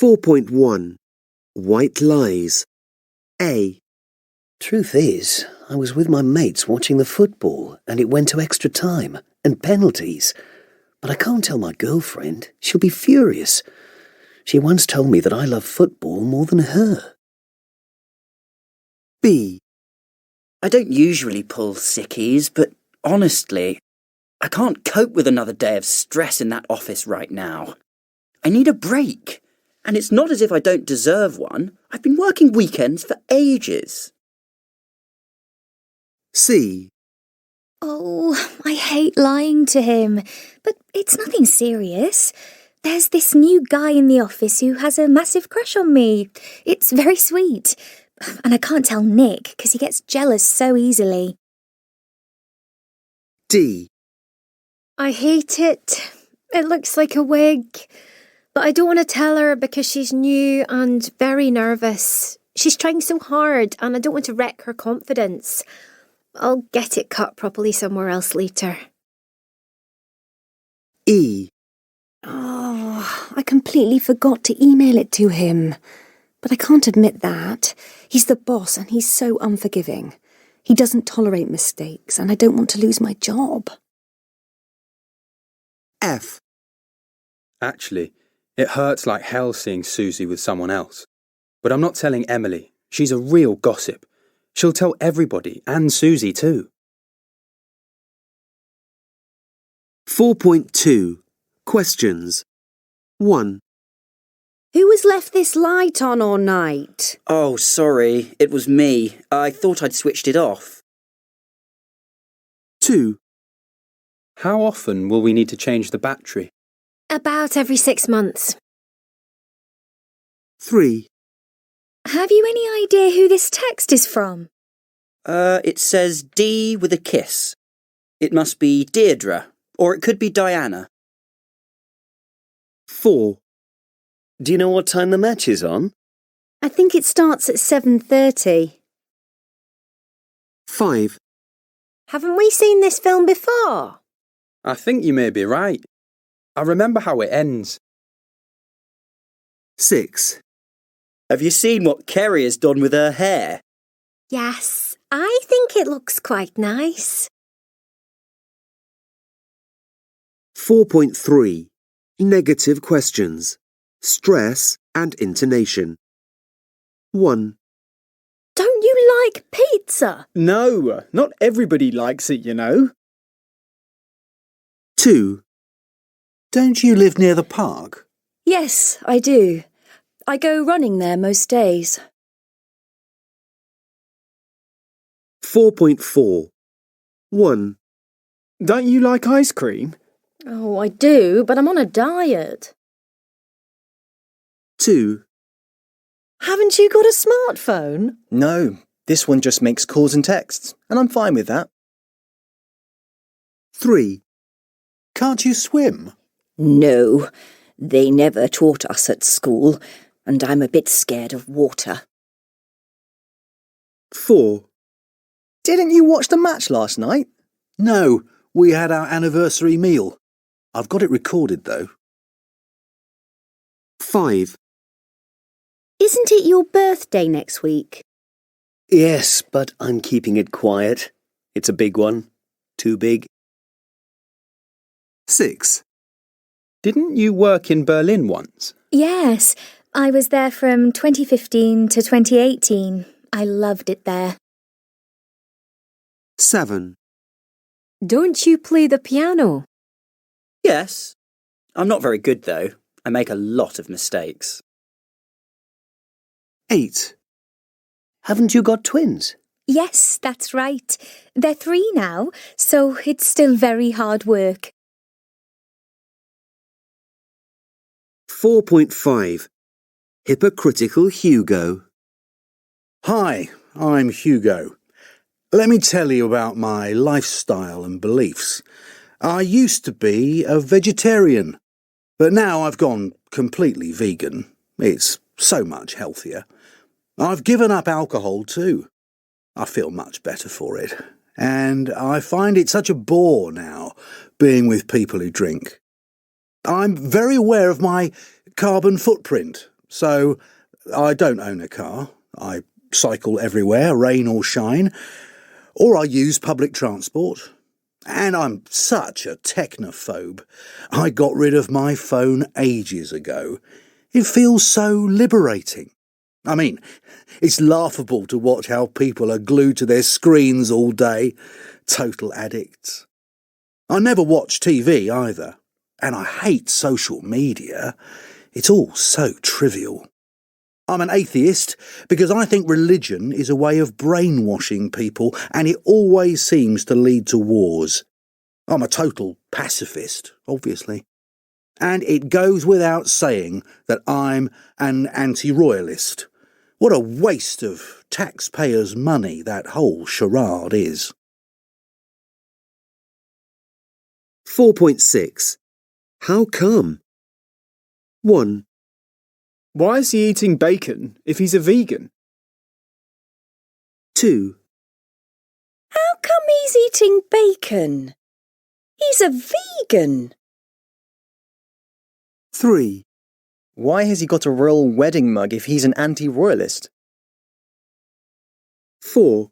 4.1 White Lies. A. Truth is, I was with my mates watching the football and it went to extra time and penalties. But I can't tell my girlfriend. She'll be furious. She once told me that I love football more than her. B. I don't usually pull sickies, but honestly, I can't cope with another day of stress in that office right now. I need a break. And it's not as if I don't deserve one. I've been working weekends for ages. C. Oh, I hate lying to him, but it's nothing serious. There's this new guy in the office who has a massive crush on me. It's very sweet. And I can't tell Nick because he gets jealous so easily. D. I hate it. It looks like a wig. But I don't want to tell her because she's new and very nervous. She's trying so hard and I don't want to wreck her confidence. I'll get it cut properly somewhere else later. E. Oh, I completely forgot to email it to him. But I can't admit that. He's the boss and he's so unforgiving. He doesn't tolerate mistakes and I don't want to lose my job. F. Actually, it hurts like hell seeing Susie with someone else. But I'm not telling Emily. She's a real gossip. She'll tell everybody, and Susie too. 4.2 Questions. 1. Who has left this light on all night? Oh, sorry, it was me. I thought I'd switched it off. 2. How often will we need to change the battery? About every 6 months. 3. Have you any idea who this text is from? It says D with a kiss. It must be Deirdre, or it could be Diana. 4. Do you know what time the match is on? I think it starts at 7:30. 5. Haven't we seen this film before? I think you may be right. I remember how it ends. 6. Have you seen what Kerry has done with her hair? Yes, I think it looks quite nice. 4.3 Negative questions. Stress and intonation. 1. Don't you like pizza? No, not everybody likes it, you know. 2. Don't you live near the park? Yes, I do. I go running there most days. 4.4 1. Don't you like ice cream? Oh, I do, but I'm on a diet. 2. Haven't you got a smartphone? No, this one just makes calls and texts, and I'm fine with that. 3. Can't you swim? No, they never taught us at school, and I'm a bit scared of water. 4. Didn't you watch the match last night? No, we had our anniversary meal. I've got it recorded, though. 5. Isn't it your birthday next week? Yes, but I'm keeping it quiet. It's a big one. Too big. 6. Didn't you work in Berlin once? Yes, I was there from 2015 to 2018. I loved it there. 7. Don't you play the piano? Yes. I'm not very good, though. I make a lot of mistakes. 8. Haven't you got twins? Yes, that's right. They're 3 now, so it's still very hard work. 4.5 Hypocritical Hugo. Hi, I'm Hugo. Let me tell you about my lifestyle and beliefs. I used to be a vegetarian, but now I've gone completely vegan. It's so much healthier. I've given up alcohol too. I feel much better for it. And I find it such a bore now, being with people who drink. I'm very aware of my carbon footprint, so I don't own a car. I cycle everywhere, rain or shine, or I use public transport. And I'm such a technophobe. I got rid of my phone ages ago. It feels so liberating. I mean, it's laughable to watch how people are glued to their screens all day. Total addicts. I never watch TV either. And I hate social media. It's all so trivial. I'm an atheist because I think religion is a way of brainwashing people, and it always seems to lead to wars. I'm a total pacifist, obviously. And it goes without saying that I'm an anti-royalist. What a waste of taxpayers' money that whole charade is. 4.6. How come? 1, Why is he eating bacon if he's a vegan? 2, How come he's eating bacon? He's a vegan. 3, Why has he got a royal wedding mug if he's an anti-royalist? 4,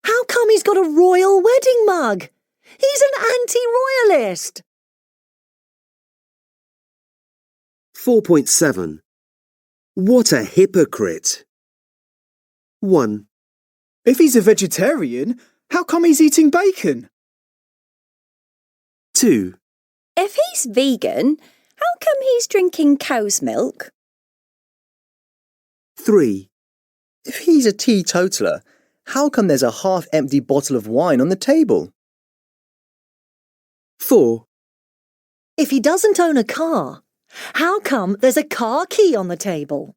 How come he's got a royal wedding mug? He's an anti-royalist. 4.7. What a hypocrite. 1, If he's a vegetarian, how come he's eating bacon? 2, If he's vegan, how come he's drinking cow's milk? 3, If he's a teetotaler, how come there's a half-empty bottle of wine on the table? 4, If he doesn't own a car, how come there's a car key on the table?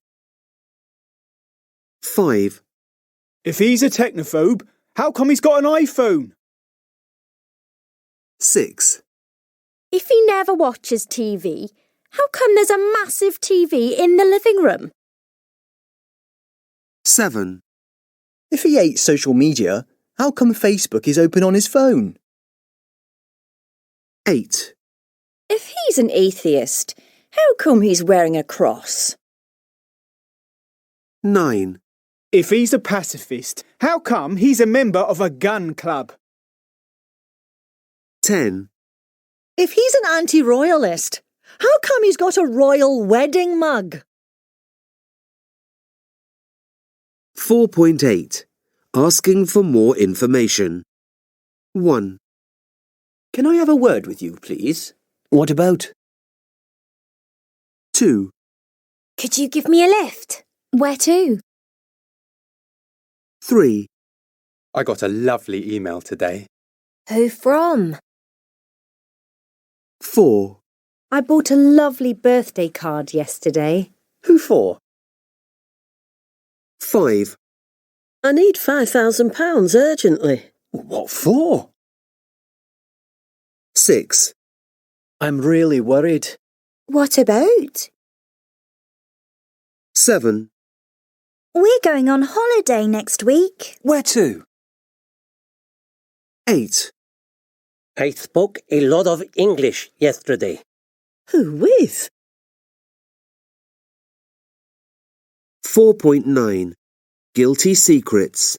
5, If he's a technophobe, how come he's got an iPhone? 6, If he never watches TV, how come there's a massive TV in the living room? 7, If he hates social media, how come Facebook is open on his phone? 8, If he's an atheist, how come he's wearing a cross? 9, If he's a pacifist, how come he's a member of a gun club? 10, If he's an anti-royalist, how come he's got a royal wedding mug? 4.8. Asking for more information. 1, Can I have a word with you, please? What about? 2, Could you give me a lift? Where to? 3, I got a lovely email today. Who from? 4, I bought a lovely birthday card yesterday. Who for? 5, I need £5,000 urgently. What for? 6, I'm really worried. What about? 7, We're going on holiday next week. Where to? 8, I spoke a lot of English yesterday. Who with? 4.9. Guilty Secrets.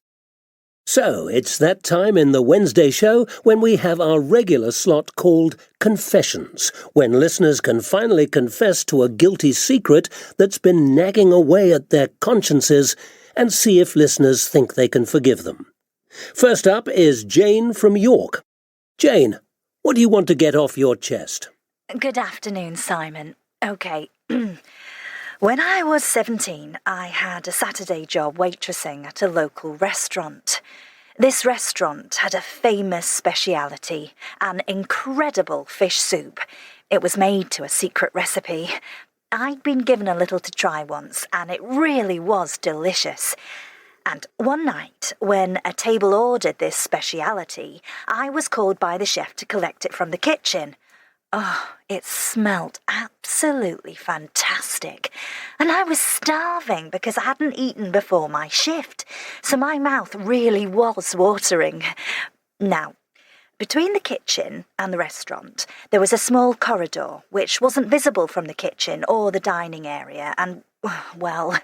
So, it's that time in the Wednesday show when we have our regular slot called Confessions, when listeners can finally confess to a guilty secret that's been nagging away at their consciences and see if listeners think they can forgive them. First up is Jane from York. Jane, what do you want to get off your chest? Good afternoon, Simon. OK. When I was 17, I had a Saturday job waitressing at a local restaurant. This restaurant had a famous speciality, an incredible fish soup. It was made to a secret recipe. I'd been given a little to try once, and it really was delicious. And one night, when a table ordered this speciality, I was called by the chef to collect it from the kitchen. Oh, it smelt absolutely fantastic. And I was starving because I hadn't eaten before my shift, so my mouth really was watering. Now, Between the kitchen and the restaurant, there was a small corridor which wasn't visible from the kitchen or the dining area, and, well,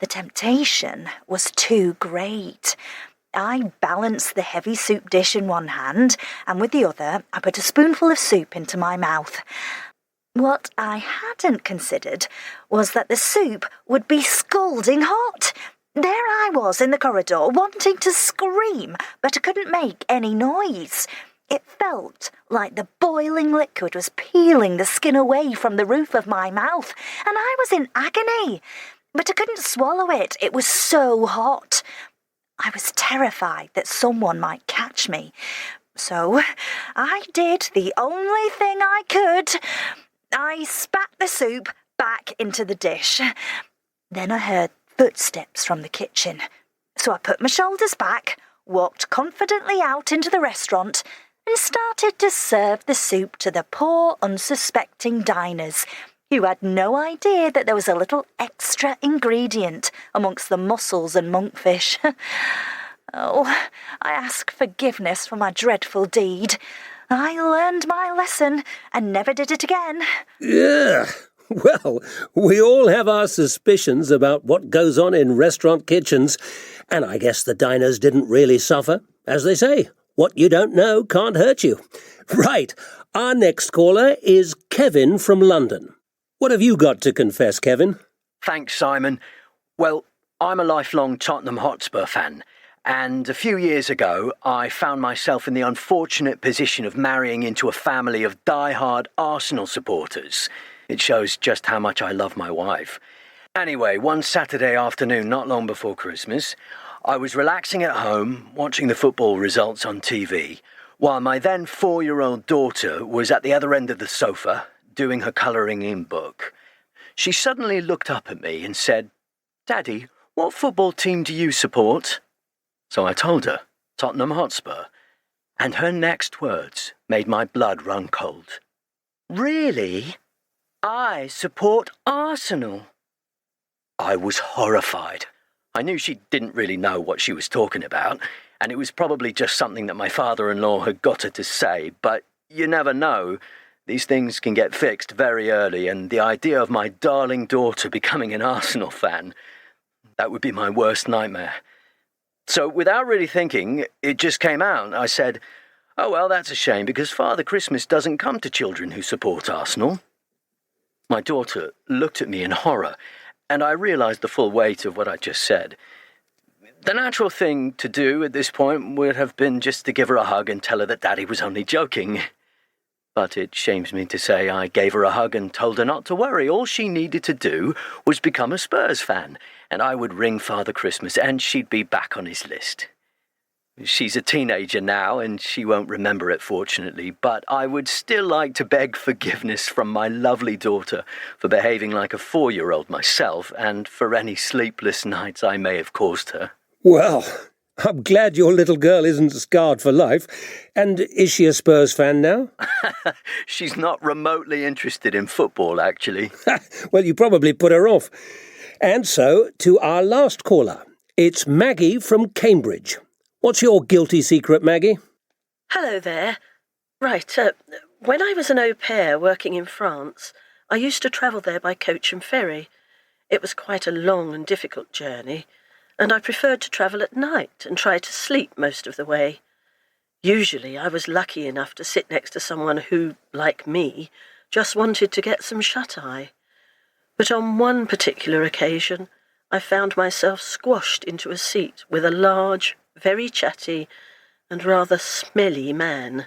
the temptation was too great. I balanced the heavy soup dish in one hand, and with the other I put a spoonful of soup into my mouth. What I hadn't considered was that the soup would be scalding hot. There I was in the corridor, wanting to scream, but I couldn't make any noise. It felt like the boiling liquid was peeling the skin away from the roof of my mouth, and I was in agony. But I couldn't swallow it. It was so hot. I was terrified that someone might catch me. So I did the only thing I could. I spat the soup back into the dish. Then I heard footsteps from the kitchen. So I put my shoulders back, walked confidently out into the restaurant, and started to serve the soup to the poor, unsuspecting diners, who had no idea that there was a little extra ingredient amongst the mussels and monkfish. Oh, I ask forgiveness for my dreadful deed. I learned my lesson and never did it again. Yeah. Well, we all have our suspicions about what goes on in restaurant kitchens, and I guess the diners didn't really suffer. As they say, what you don't know can't hurt you. Right, our next caller is Kevin from London. What have you got to confess, Kevin? Thanks, Simon. Well, I'm a lifelong Tottenham Hotspur fan, and a few years ago I found myself in the unfortunate position of marrying into a family of die-hard Arsenal supporters. It shows just how much I love my wife. Anyway, one Saturday afternoon, not long before Christmas, I was relaxing at home, watching the football results on TV, while my then 4-year-old daughter was at the other end of the sofa, doing her colouring-in book. She suddenly looked up at me and said, "Daddy, what football team do you support?" So I told her, Tottenham Hotspur, and her next words made my blood run cold. "Really? I support Arsenal." I was horrified. I knew she didn't really know what she was talking about, and it was probably just something that my father-in-law had got her to say, but you never know. These things can get fixed very early, and the idea of my darling daughter becoming an Arsenal fan, that would be my worst nightmare. So without really thinking, it just came out. I said, "Oh well, that's a shame, because Father Christmas doesn't come to children who support Arsenal." My daughter looked at me in horror, and I realised the full weight of what I just said. The natural thing to do at this point would have been just to give her a hug and tell her that Daddy was only joking. But it shames me to say I gave her a hug and told her not to worry. All she needed to do was become a Spurs fan, and I would ring Father Christmas and she'd be back on his list. She's a teenager now, and she won't remember it, fortunately, but I would still like to beg forgiveness from my lovely daughter for behaving like a 4-year-old myself, and for any sleepless nights I may have caused her. Well, I'm glad your little girl isn't scarred for life. And is she a Spurs fan now? She's not remotely interested in football, actually. Well, you probably put her off. And so, to our last caller. It's Maggie from Cambridge. What's your guilty secret, Maggie? Hello there. Right, when I was an au pair working in France, I used to travel there by coach and ferry. It was quite a long and difficult journey, and I preferred to travel at night and try to sleep most of the way. Usually I was lucky enough to sit next to someone who, like me, just wanted to get some shut-eye. But on one particular occasion, I found myself squashed into a seat with a large, very chatty and rather smelly man.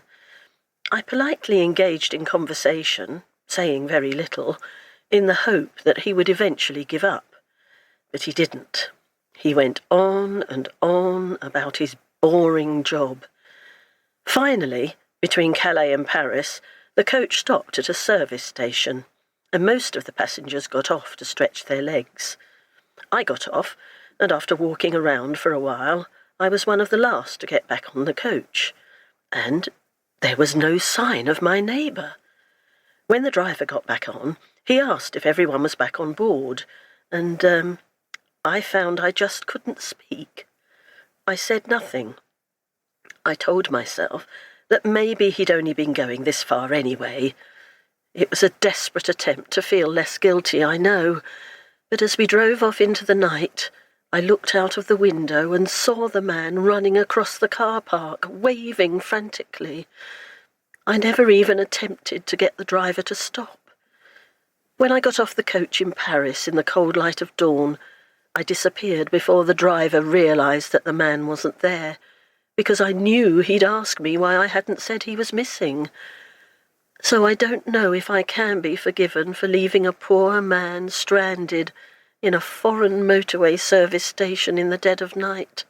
I politely engaged in conversation, saying very little, in the hope that he would eventually give up. But he didn't. He went on and on about his boring job. Finally, between Calais and Paris, the coach stopped at a service station, and most of the passengers got off to stretch their legs. I got off, and after walking around for a while, I was one of the last to get back on the coach, and there was no sign of my neighbour. When the driver got back on, he asked if everyone was back on board, and I found I just couldn't speak. I said nothing. I told myself that maybe he'd only been going this far anyway. It was a desperate attempt to feel less guilty, I know, but as we drove off into the night, I looked out of the window and saw the man running across the car park, waving frantically. I never even attempted to get the driver to stop. When I got off the coach in Paris in the cold light of dawn, I disappeared before the driver realised that the man wasn't there, because I knew he'd ask me why I hadn't said he was missing. So I don't know if I can be forgiven for leaving a poor man stranded in a foreign motorway service station in the dead of night.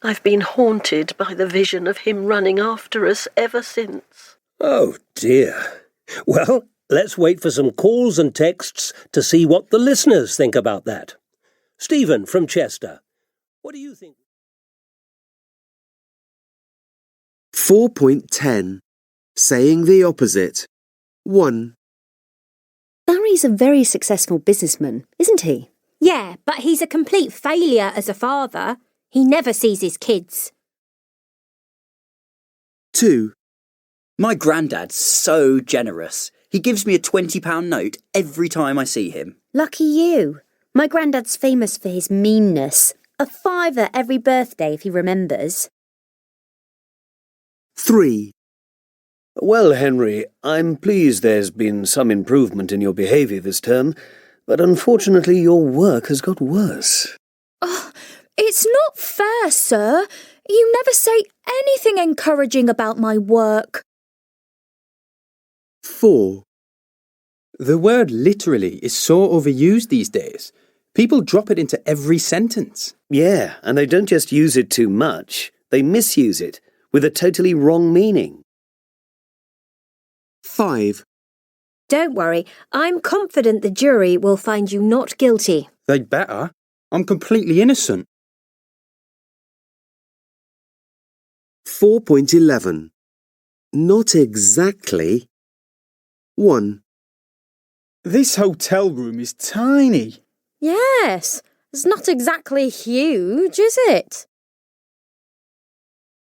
I've been haunted by the vision of him running after us ever since. Oh, dear. Well, let's wait for some calls and texts to see what the listeners think about that. Stephen from Chester, what do you think? 4.10. Saying the opposite. 1. Barry's a very successful businessman, isn't he? Yeah, but he's a complete failure as a father. He never sees his kids. 2. My granddad's so generous. He gives me a £20 note every time I see him. Lucky you. My granddad's famous for his meanness. A £5 every birthday if he remembers. 3. Well, Henry, I'm pleased there's been some improvement in your behaviour this term, but unfortunately your work has got worse. Oh, it's not fair, sir. You never say anything encouraging about my work. 4. The word literally is so overused these days. People drop it into every sentence. Yeah, and they don't just use it too much, they misuse it, with a totally wrong meaning. 5. Don't worry, I'm confident the jury will find you not guilty. They'd better. I'm completely innocent. 4.11. Not exactly. 1. This hotel room is tiny. Yes, it's not exactly huge, is it?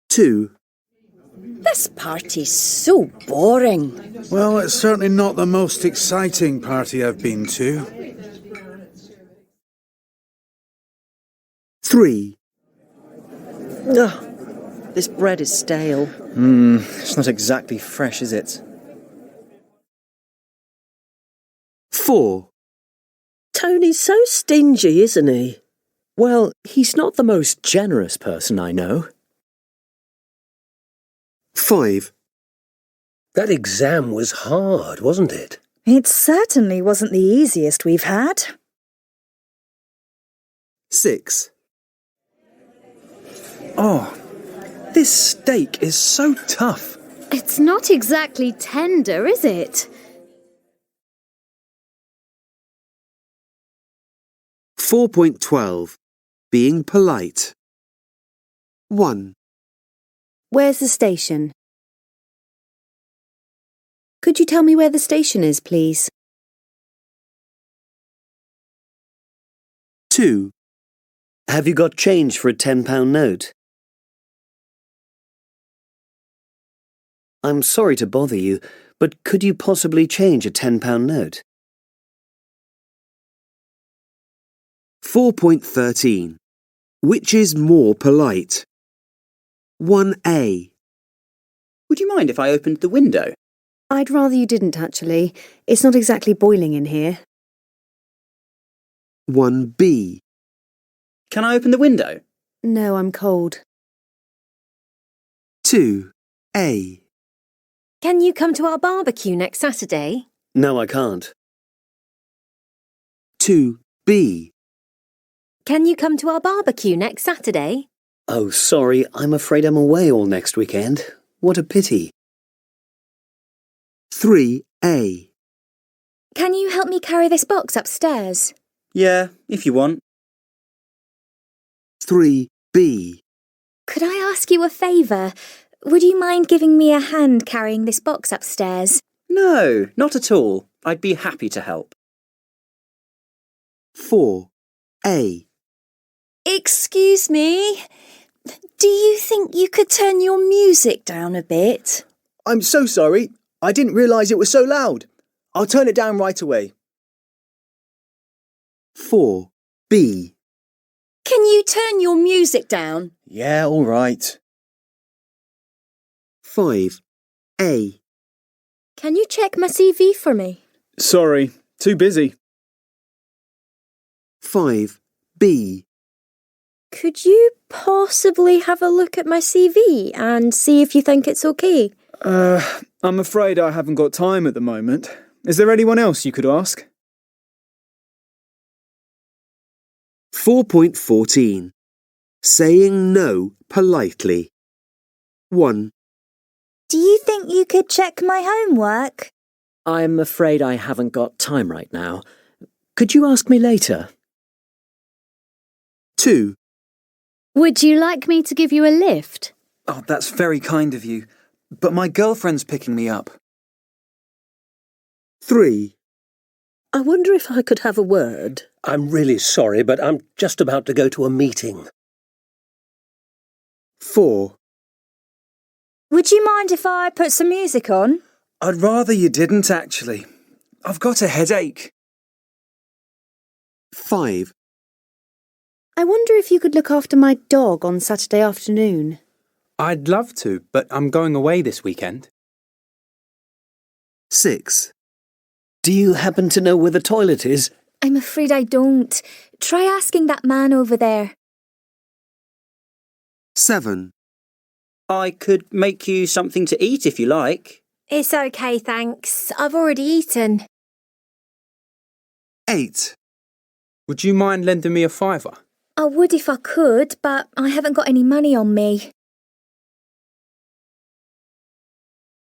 2. This party's so boring. Well, it's certainly not the most exciting party I've been to. 3. Ugh, this bread is stale. It's not exactly fresh, is it? 4. Tony's so stingy, isn't he? Well, he's not the most generous person I know. 5. That exam was hard, wasn't it? It certainly wasn't the easiest we've had. 6. Oh, this steak is so tough. It's not exactly tender, is it? 4.12. Being polite. 1. Where's the station? Could you tell me where the station is, please? 2. Have you got change for a £10 note? I'm sorry to bother you, but could you possibly change a £10 note? 4.13. Which is more polite? 1A. Would you mind if I opened the window? I'd rather you didn't, actually. It's not exactly boiling in here. 1B. Can I open the window? No, I'm cold. 2A. Can you come to our barbecue next Saturday? No, I can't. 2B. Can you come to our barbecue next Saturday? Oh, sorry, I'm afraid I'm away all next weekend. What a pity. 3A. Can you help me carry this box upstairs? Yeah, if you want. 3B. Could I ask you a favour? Would you mind giving me a hand carrying this box upstairs? No, not at all. I'd be happy to help. 4A. Excuse me. Do you think you could turn your music down a bit? I'm so sorry. I didn't realise it was so loud. I'll turn it down right away. 4. B. Can you turn your music down? Yeah, all right. 5. A. Can you check my CV for me? Sorry, too busy. 5. B. Could you possibly have a look at my CV and see if you think it's okay? I'm afraid I haven't got time at the moment. Is there anyone else you could ask? 4.14. Saying no politely. 1. Do you think you could check my homework? I'm afraid I haven't got time right now. Could you ask me later? 2. Would you like me to give you a lift? Oh, that's very kind of you. But my girlfriend's picking me up. 3. I wonder if I could have a word. I'm really sorry, but I'm just about to go to a meeting. 4. Would you mind if I put some music on? I'd rather you didn't, actually. I've got a headache. 5. I wonder if you could look after my dog on Saturday afternoon. I'd love to, but I'm going away this weekend. 6. Do you happen to know where the toilet is? I'm afraid I don't. Try asking that man over there. 7. I could make you something to eat if you like. It's okay, thanks. I've already eaten. 8. Would you mind lending me a £5? I would if I could, but I haven't got any money on me.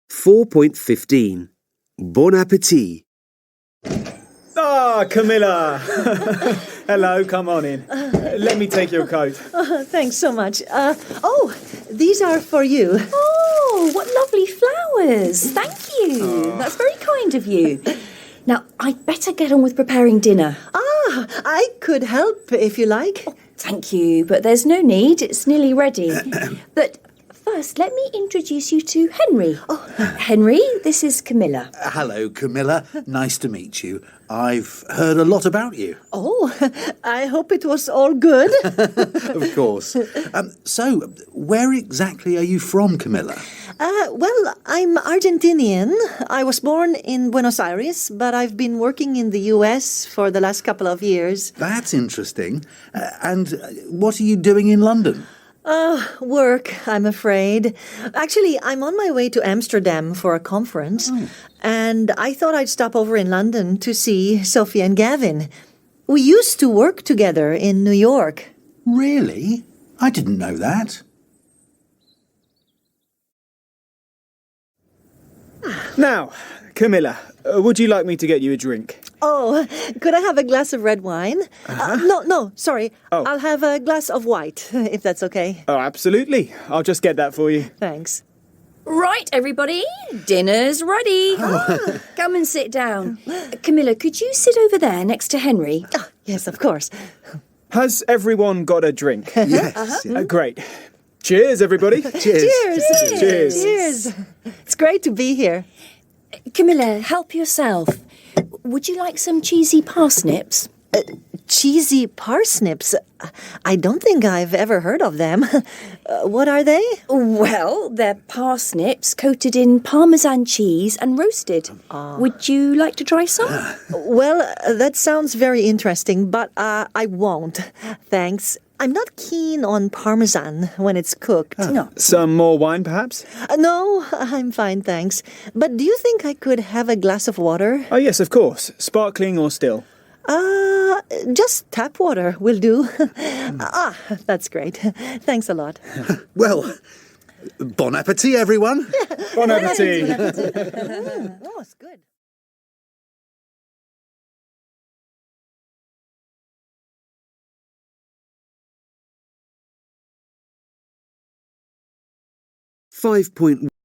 4.15. Bon appetit. Ah, Camilla! Hello, come on in. Let me take your coat. Thanks so much. These are for you. Oh, what lovely flowers. Thank you. That's very kind of you. Now, I'd better get on with preparing dinner. I could help if you like. Oh, thank you, but there's no need. It's nearly ready. But first, let me introduce you to Henry. Henry, this is Camilla. Hello, Camilla. Nice to meet you. I've heard a lot about you. Oh, I hope it was all good. Of course. So, where exactly are you from, Camilla? Well, I'm Argentinian. I was born in Buenos Aires, but I've been working in the US for the last couple of years. That's interesting. And what are you doing in London? Work, I'm afraid. Actually, I'm on my way to Amsterdam for a conference, and I thought I'd stop over in London to see Sophie and Gavin. We used to work together in New York. Really? I didn't know that. Now, Camilla, would you like me to get you a drink? Oh, could I have a glass of red wine? No, sorry. Oh. I'll have a glass of white, if that's okay. Oh, absolutely. I'll just get that for you. Thanks. Right, everybody, dinner's ready. Come and sit down. Camilla, could you sit over there next to Henry? Yes, of course. Has everyone got a drink? Yes. Great. Cheers, everybody. Cheers. Cheers. It's great to be here. Camilla, help yourself. Would you like some cheesy parsnips? Cheesy parsnips? I don't think I've ever heard of them. What are they? Well, they're parsnips coated in Parmesan cheese and roasted. Would you like to try some? Well, that sounds very interesting, but I won't. Thanks. I'm not keen on Parmesan when it's cooked. No. Some more wine, perhaps? No, I'm fine, thanks. But do you think I could have a glass of water? Oh, yes, of course. Sparkling or still? Just tap water will do. That's great. Thanks a lot. Well, bon appetit, everyone. Bon appetit. Oh, it's good. 5.1.